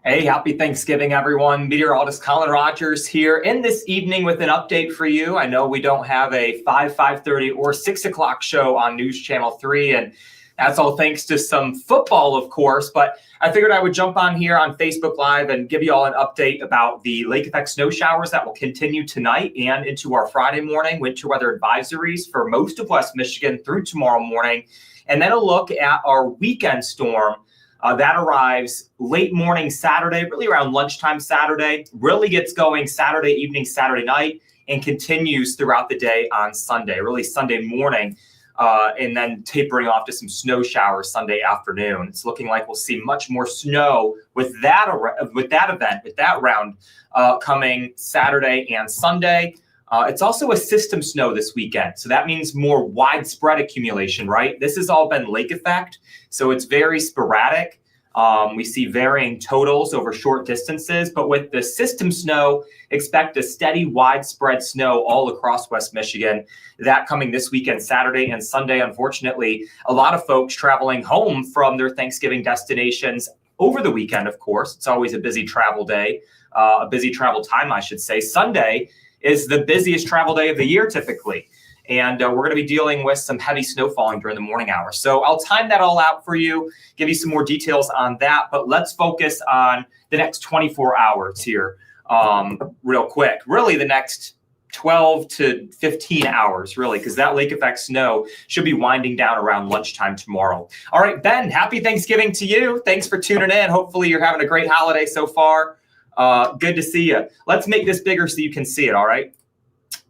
Hey, happy Thanksgiving, everyone. Meteorologist Collin Rogers here in this evening with an update for you. I know we don't have a 5:30, or 6 o'clock show on News Channel 3, and that's all thanks to some football, of course, but I figured I would jump on here on Facebook Live and give you all an update about the lake effect snow showers that will continue tonight and into our Friday morning, winter weather advisories for most of West Michigan through tomorrow morning, and then a look at our weekend storm that arrives late morning Saturday, really around lunchtime Saturday, really gets going Saturday evening, Saturday night, and continues throughout the day on Sunday, really Sunday morning, and then tapering off to some snow showers Sunday afternoon. It's looking like we'll see much more snow with that round coming Saturday and Sunday. It's also a system snow this weekend, so that means more widespread accumulation, right? This has all been lake effect, so it's very sporadic. We see varying totals over short distances, but with the system snow, expect a steady widespread snow all across West Michigan. That coming this weekend, Saturday and Sunday. Unfortunately, a lot of folks traveling home from their Thanksgiving destinations over the weekend, of course. It's always a busy travel day, a busy travel time, I should say. Sunday is the busiest travel day of the year typically. And we're going to be dealing with some heavy snow falling during the morning hours. So I'll time that all out for you, give you some more details on that. But let's focus on the next 24 hours here real quick. Really the next 12 to 15 hours, really, because that lake effect snow should be winding down around lunchtime tomorrow. All right, Ben, happy Thanksgiving to you. Thanks for tuning in. Hopefully you're having a great holiday so far. Good to see you. Let's make this bigger so you can see it, all right?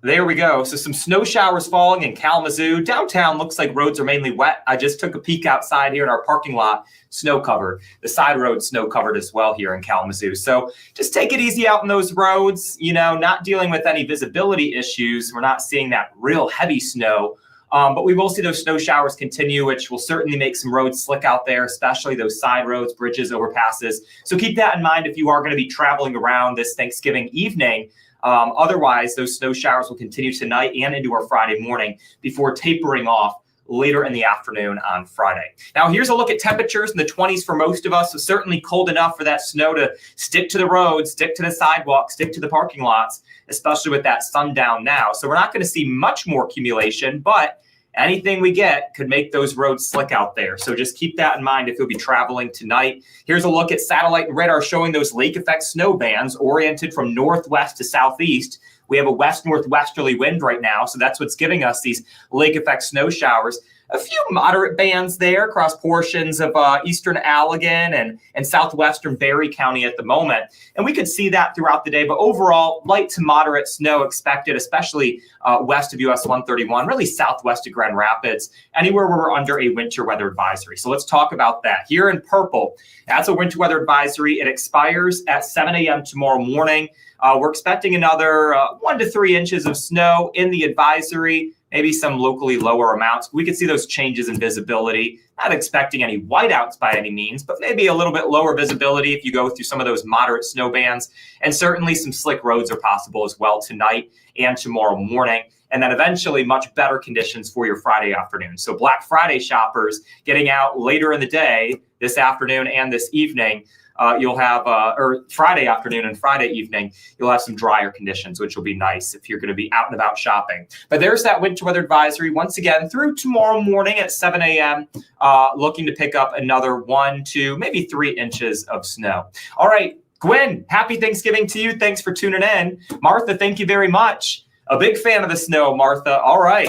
There we go. So some snow showers falling in Kalamazoo. Downtown looks like roads are mainly wet. I just took a peek outside here in our parking lot, snow covered. The side roads snow covered as well here in Kalamazoo. So just take it easy out in those roads, you know, not dealing with any visibility issues. We're not seeing that real heavy snow. But we will see those snow showers continue, which will certainly make some roads slick out there, especially those side roads, bridges, overpasses. So keep that in mind if you are going to be traveling around this Thanksgiving evening. Otherwise, those snow showers will continue tonight and into our Friday morning before tapering off later in the afternoon on Friday. Now, here's a look at temperatures in the 20s for most of us. So certainly cold enough for that snow to stick to the roads, stick to the sidewalks, stick to the parking lots, especially with that sundown now. So we're not going to see much more accumulation, but anything we get could make those roads slick out there. So just keep that in mind if you'll be traveling tonight. Here's a look at satellite and radar showing those lake effect snow bands oriented from northwest to southeast. We have a west-northwesterly wind right now, so that's what's giving us these lake effect snow showers. A few moderate bands there across portions of eastern Allegan and southwestern Berry County at the moment. And we could see that throughout the day, but overall, light to moderate snow expected, especially west of US 131, really southwest of Grand Rapids, anywhere where we're under a winter weather advisory. So let's talk about that. Here in purple, that's a winter weather advisory. It expires at 7 a.m. tomorrow morning. We're expecting another 1 to 3 inches of snow in the advisory, maybe some locally lower amounts. We could see those changes in visibility. Not expecting any whiteouts by any means, but maybe a little bit lower visibility if you go through some of those moderate snow bands. And certainly some slick roads are possible as well tonight and tomorrow morning. And then eventually much better conditions for your Friday afternoon. So Black Friday shoppers getting out later in the day, this afternoon and this evening, you'll have, or Friday afternoon and Friday evening, you'll have some drier conditions, which will be nice if you're going to be out and about shopping. But there's that winter weather advisory once again through tomorrow morning at 7 a.m., looking to pick up another 1 to maybe 3 inches of snow. All right, Gwen, happy Thanksgiving to you. Thanks for tuning in. Martha, thank you very much. A big fan of the snow, Martha. All right.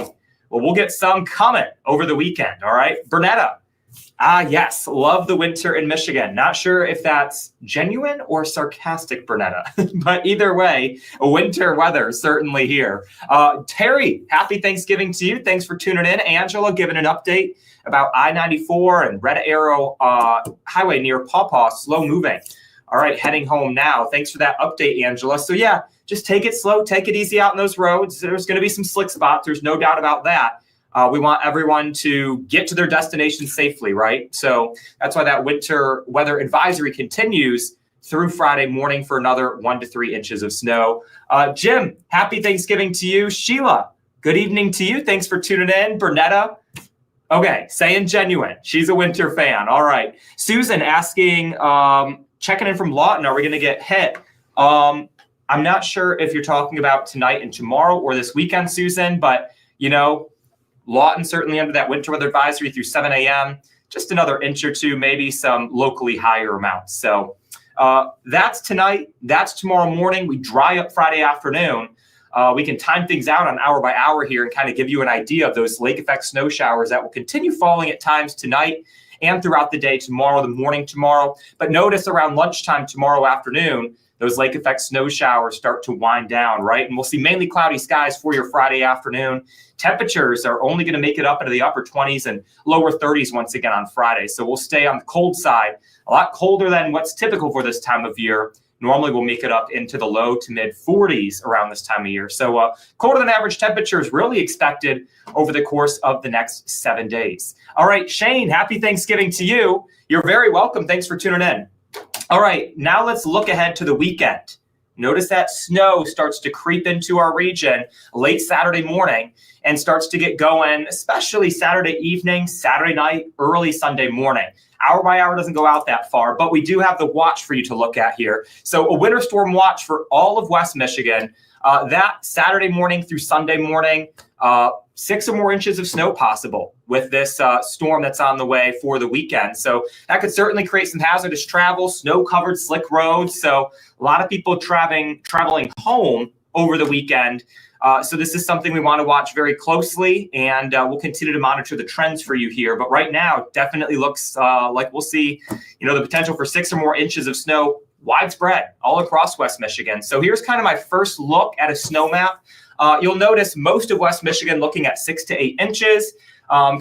Well, we'll get some coming over the weekend. All right. Bernetta. Yes, love the winter in Michigan. Not sure if that's genuine or sarcastic, Bernetta, but either way, winter weather certainly here. Terry, happy Thanksgiving to you. Thanks for tuning in. Angela giving an update about I-94 and Red Arrow Highway near Paw Paw, slow moving. All right, heading home now. Thanks for that update, Angela. So yeah, just take it slow, take it easy out in those roads. There's going to be some slick spots. There's no doubt about that. We want everyone to get to their destination safely, right? So that's why that winter weather advisory continues through Friday morning for another 1 to 3 inches of snow. Jim, happy Thanksgiving to you. Sheila, good evening to you. Thanks for tuning in. Bernetta, okay, saying genuine. She's a winter fan. All right. Susan asking, checking in from Lawton. Are we going to get hit? I'm not sure if you're talking about tonight and tomorrow or this weekend, Susan, but, Lawton certainly under that winter weather advisory through 7 a.m., just another inch or two, maybe some locally higher amounts. So that's tonight. That's tomorrow morning. We dry up Friday afternoon. We can time things out on hour by hour here and kind of give you an idea of those lake effect snow showers that will continue falling at times tonight and throughout the day tomorrow, the morning tomorrow. But notice around lunchtime tomorrow afternoon, those lake effect snow showers start to wind down, right? And we'll see mainly cloudy skies for your Friday afternoon. Temperatures are only going to make it up into the upper 20s and lower 30s once again on Friday. So we'll stay on the cold side, a lot colder than what's typical for this time of year. Normally we'll make it up into the low to mid 40s around this time of year. So colder than average temperatures really expected over the course of the next 7 days. All right, Shane, happy Thanksgiving to you. You're very welcome. Thanks for tuning in. All right, now let's look ahead to the weekend. Notice that snow starts to creep into our region late Saturday morning and starts to get going, especially Saturday evening, Saturday night, early Sunday morning. Hour by hour doesn't go out that far, but we do have the watch for you to look at here. So a winter storm watch for all of West Michigan. That Saturday morning through Sunday morning, 6 or more inches of snow possible with this storm that's on the way for the weekend. So that could certainly create some hazardous travel, snow-covered slick roads. So a lot of people traveling home over the weekend. So this is something we want to watch very closely, and we'll continue to monitor the trends for you here. But right now, it definitely looks like we'll see, the potential for 6 or more inches of snow widespread all across West Michigan. So here's kind of my first look at a snow map. You'll notice most of West Michigan looking at 6 to 8 inches.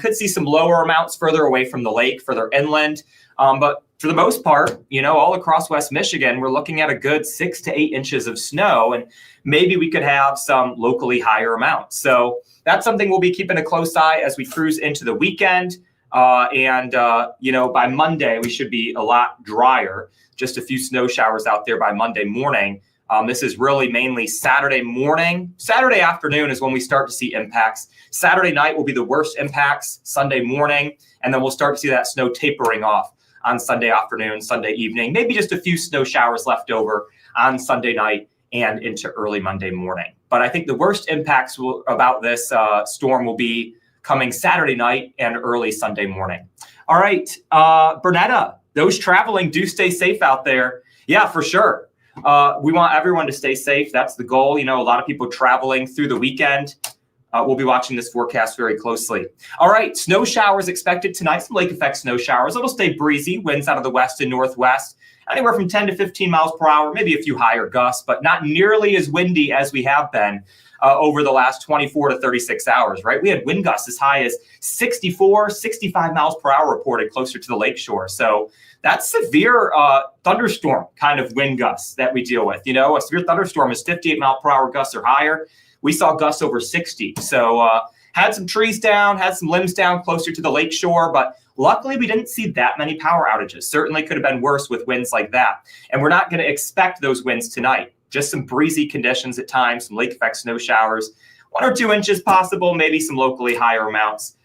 Could see some lower amounts further away from the lake, further inland. But for the most part, all across West Michigan, we're looking at a good 6 to 8 inches of snow, and maybe we could have some locally higher amounts. So that's something we'll be keeping a close eye as we cruise into the weekend. By Monday, we should be a lot drier. Just a few snow showers out there by Monday morning. This is really mainly Saturday morning. Saturday afternoon is when we start to see impacts. Saturday night will be the worst impacts, Sunday morning, and then we'll start to see that snow tapering off on Sunday afternoon, Sunday evening. Maybe just a few snow showers left over on Sunday night and into early Monday morning. But I think the worst impacts about this storm will be coming Saturday night and early Sunday morning. All right, Bernetta, those traveling, do stay safe out there. Yeah, for sure. We want everyone to stay safe. That's the goal. A lot of people traveling through the weekend. We'll be watching this forecast very closely. All right, snow showers expected tonight, some lake effect snow showers. It'll stay breezy, winds out of the west and northwest, anywhere from 10 to 15 miles per hour, maybe a few higher gusts, but not nearly as windy as we have been over the last 24 to 36 hours, right? We had wind gusts as high as 64, 65 miles per hour reported closer to the lakeshore. So that's severe thunderstorm kind of wind gusts that we deal with. A severe thunderstorm is 58 mile per hour gusts or higher. We saw gusts over 60. So had some trees down, had some limbs down closer to the lakeshore, but luckily we didn't see that many power outages. Certainly could have been worse with winds like that. And we're not going to expect those winds tonight. Just some breezy conditions at times, some lake effect snow showers, 1 or 2 inches possible, maybe some locally higher amounts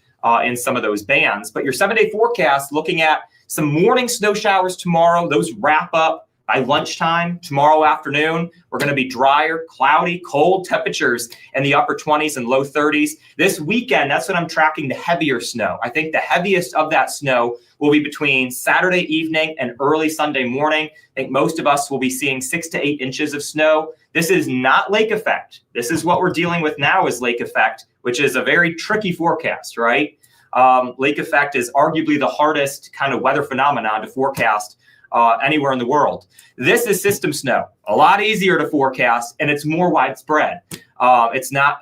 in some of those bands. But your 7-day forecast looking at some morning snow showers tomorrow. Those wrap up by lunchtime tomorrow afternoon. We're going to be drier, cloudy, cold temperatures in the upper 20s and low 30s. This weekend, that's when I'm tracking the heavier snow. I think the heaviest of that snow will be between Saturday evening and early Sunday morning. I think most of us will be seeing 6 to 8 inches of snow. This is not lake effect. This is what we're dealing with now is lake effect, which is a very tricky forecast, right? Lake effect is arguably the hardest kind of weather phenomenon to forecast anywhere in the world. This is system snow, a lot easier to forecast, and it's more widespread. It's not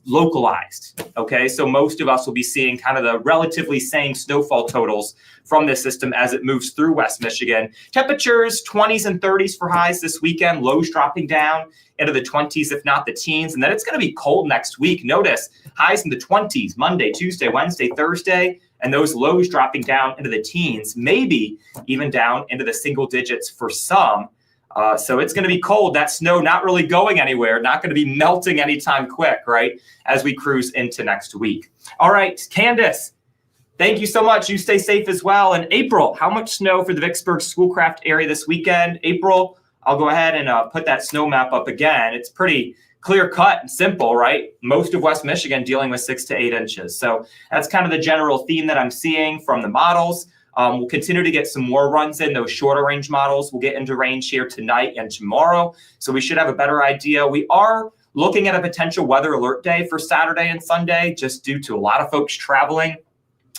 localized, okay? So most of us will be seeing kind of the relatively same snowfall totals from this system as it moves through West Michigan. Temperatures 20s and 30s for highs this weekend, lows dropping down into the 20s, if not the teens. And then it's going to be cold next week. Notice highs in the 20s, Monday, Tuesday, Wednesday, Thursday, and those lows dropping down into the teens, maybe even down into the single digits for some. So it's going to be cold. That snow not really going anywhere, not going to be melting anytime quick, right, as we cruise into next week. All right, Candace, Thank you so much. You stay safe as well. And April, how much snow for the Vicksburg Schoolcraft area this weekend? April, I'll go ahead and put that snow map up again. It's pretty clear cut and simple, right? Most of West Michigan dealing with 6 to 8 inches. So that's kind of the general theme that I'm seeing from the models. We'll continue to get some more runs in. Those shorter range models will get into range here tonight and tomorrow. So we should have a better idea. We are looking at a potential weather alert day for Saturday and Sunday, just due to a lot of folks traveling.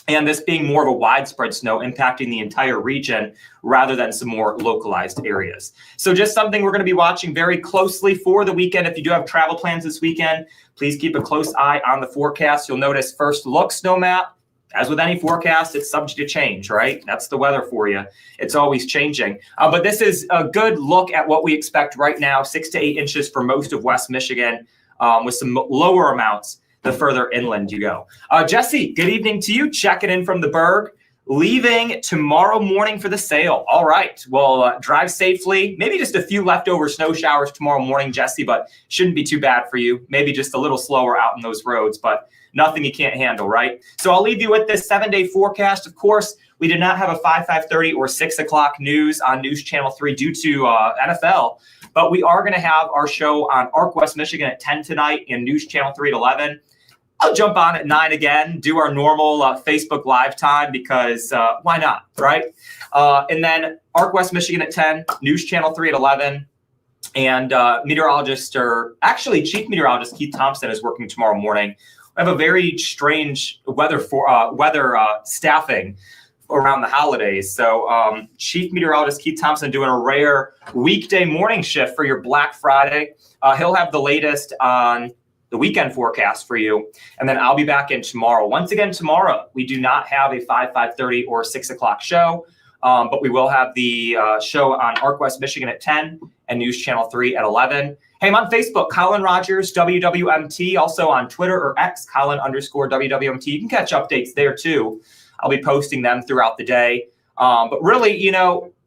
And this being more of a widespread snow impacting the entire region rather than some more localized areas. So just something we're going to be watching very closely for the weekend. If you do have travel plans this weekend, please keep a close eye on the forecast. You'll notice first look snow map. As with any forecast, it's subject to change, right? That's the weather for you. It's always changing. But this is a good look at what we expect right now, 6 to 8 inches for most of West Michigan, with some lower amounts the further inland you go. Jesse, good evening to you. Checking in from the Berg. Leaving tomorrow morning for the sale. All right. Well, drive safely. Maybe just a few leftover snow showers tomorrow morning, Jesse, but shouldn't be too bad for you. Maybe just a little slower out in those roads, but nothing you can't handle, right? So I'll leave you with this 7-day forecast. Of course, we did not have a 5:30 or 6 o'clock news on News Channel 3 due to NFL, but we are going to have our show on ARC West Michigan at 10 tonight and News Channel 3 at 11. I'll jump on at 9 again, do our normal Facebook Live time because why not, right? And then ARC West Michigan at 10, News Channel 3 at 11, and Chief Meteorologist Keith Thompson is working tomorrow morning. We have a very strange weather staffing around the holidays. So Chief Meteorologist Keith Thompson doing a rare weekday morning shift for your Black Friday. He'll have the latest on the weekend forecast for you. And then I'll be back in tomorrow. Once again, tomorrow, we do not have a 5:30 or 6 o'clock show, but we will have the show on ARC West Michigan at 10 and News Channel 3 at 11. Hey, I'm on Facebook, Collin Rogers, WWMT, also on Twitter or X, Collin_WWMT. You can catch updates there too. I'll be posting them throughout the day. But really,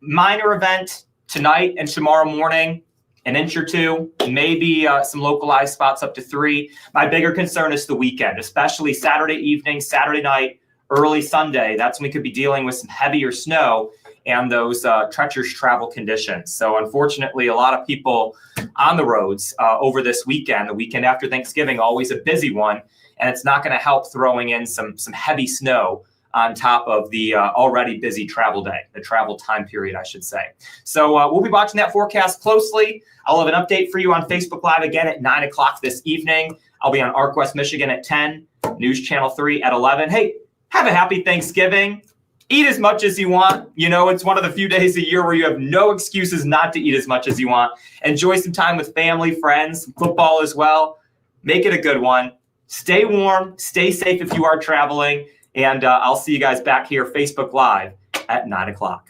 minor event tonight and tomorrow morning, an inch or two, maybe some localized spots up to 3. My bigger concern is the weekend, especially Saturday evening, Saturday night, early Sunday. That's when we could be dealing with some heavier snow and those treacherous travel conditions. So unfortunately, a lot of people on the roads over this weekend, the weekend after Thanksgiving, always a busy one. And it's not going to help throwing in some heavy snow on top of the already busy travel day, the travel time period, I should say. So we'll be watching that forecast closely. I'll have an update for you on Facebook Live again at 9 o'clock this evening. I'll be on ARC West Michigan at 10, News Channel 3 at 11. Hey, have a happy Thanksgiving. Eat as much as you want. It's one of the few days a year where you have no excuses not to eat as much as you want. Enjoy some time with family, friends, football as well. Make it a good one. Stay warm, stay safe if you are traveling. And I'll see you guys back here, Facebook Live at 9 o'clock.